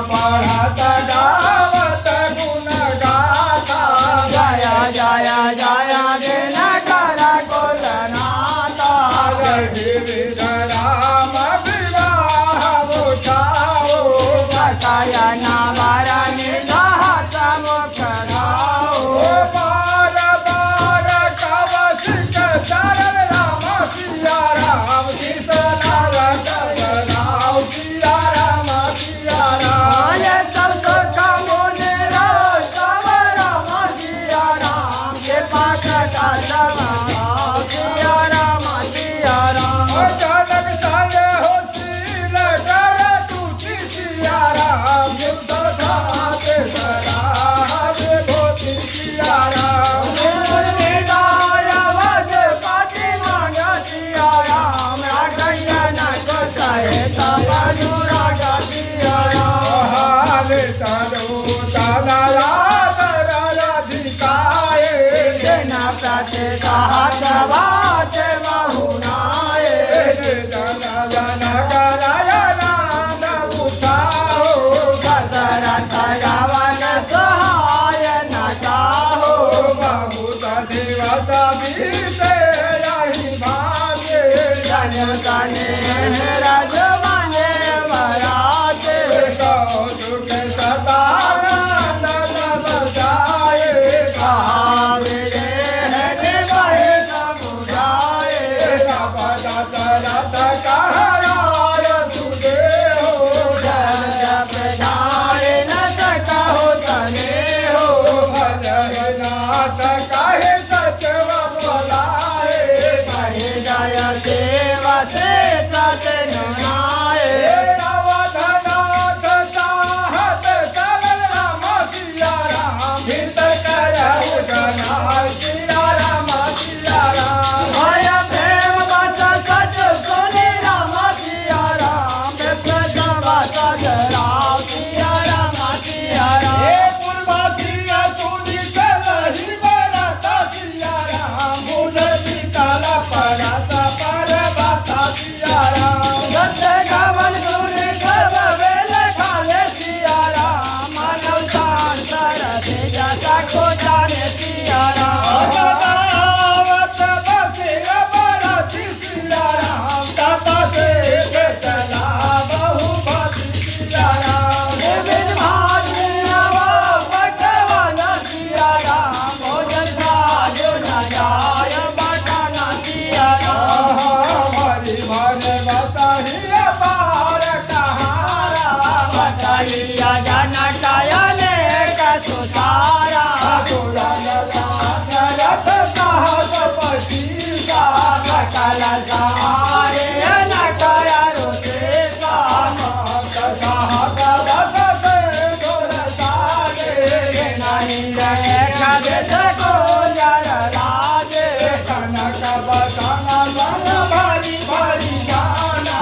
पढ़त गावत गुण गाथा जय जय जय दिन कर कुलनाथा विविध राम विवाह उठाओ कयन वरण सहत मुख राओ बार बार कवशिक चरण राम सिया राम सीतनार राम सिया राम सिया राम ये सब सुख मुनि सब राम सिया राम के पाठ का सिया राम सिया राम जनक साले हो शील कर तुझी सिया राम युद्ध धाते सराज भोति सिया राम हाले तरो तनया सरधिकाए जन जन कराय नाम उठाओ बहुत दिवस बीते यही भाग्य कौतुक सदानंद बजाए पद शरत कहराय तुझे हो भजनाथ कहे सचव बोलाए अवधनाथ चाहत चलन राम सिया राम हित करहु जना सिया राम सिया राम हे पूर्वसिया सुनि चलहि बरत सिया राम मुझ सीतल परत परबत सिया राम अवत बसिर बरति सिया राम तत से चला बहुपति सिया राम भरी भर बताही पार कहारा रथ साहस पसीसा साहस रथ से गोरसागे कनक बसन मन भरी भरी जाना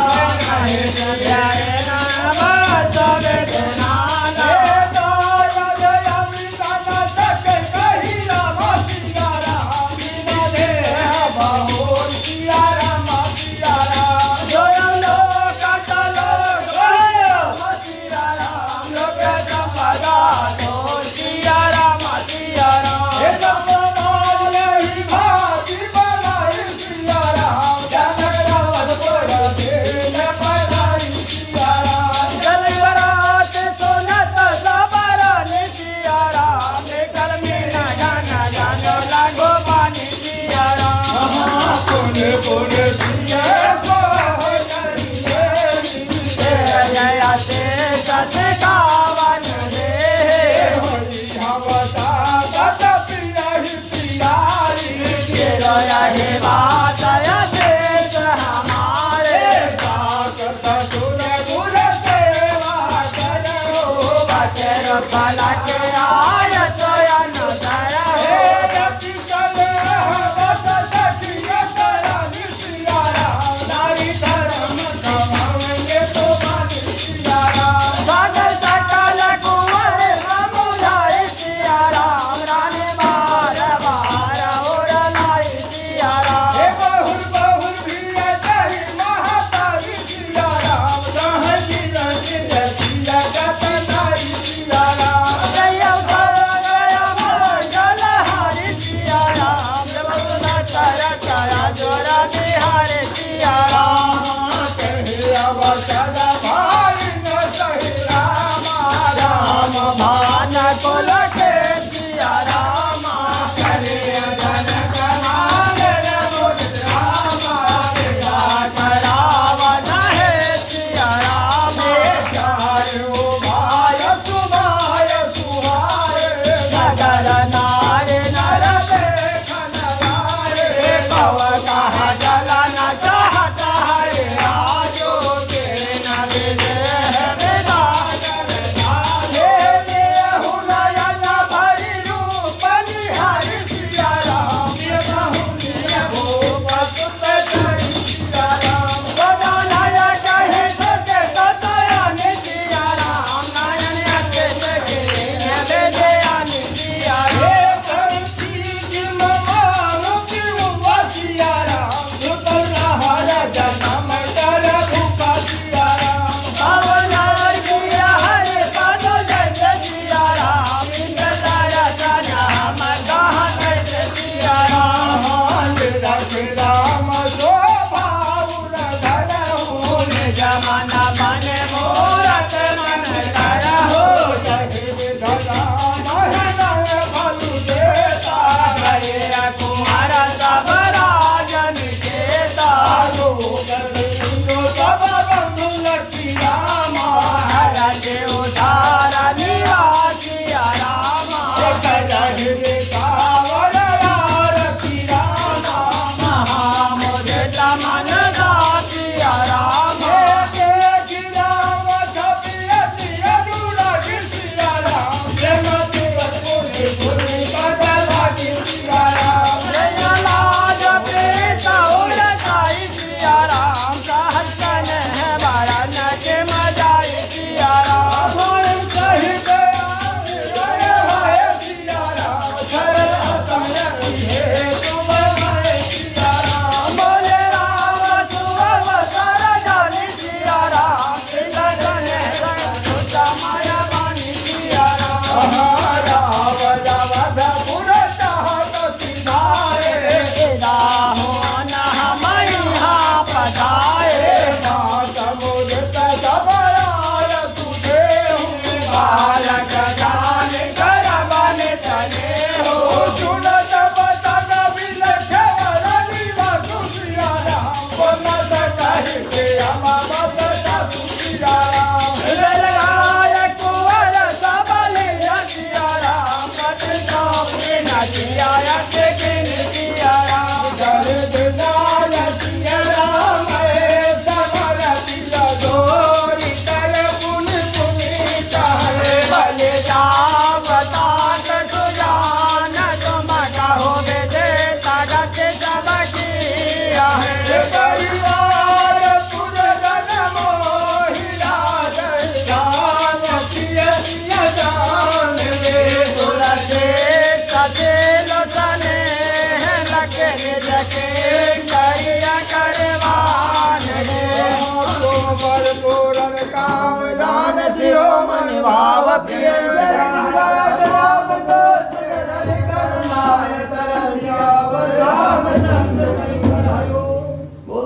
पूरण काम दान शिरोमणि भाव प्रिय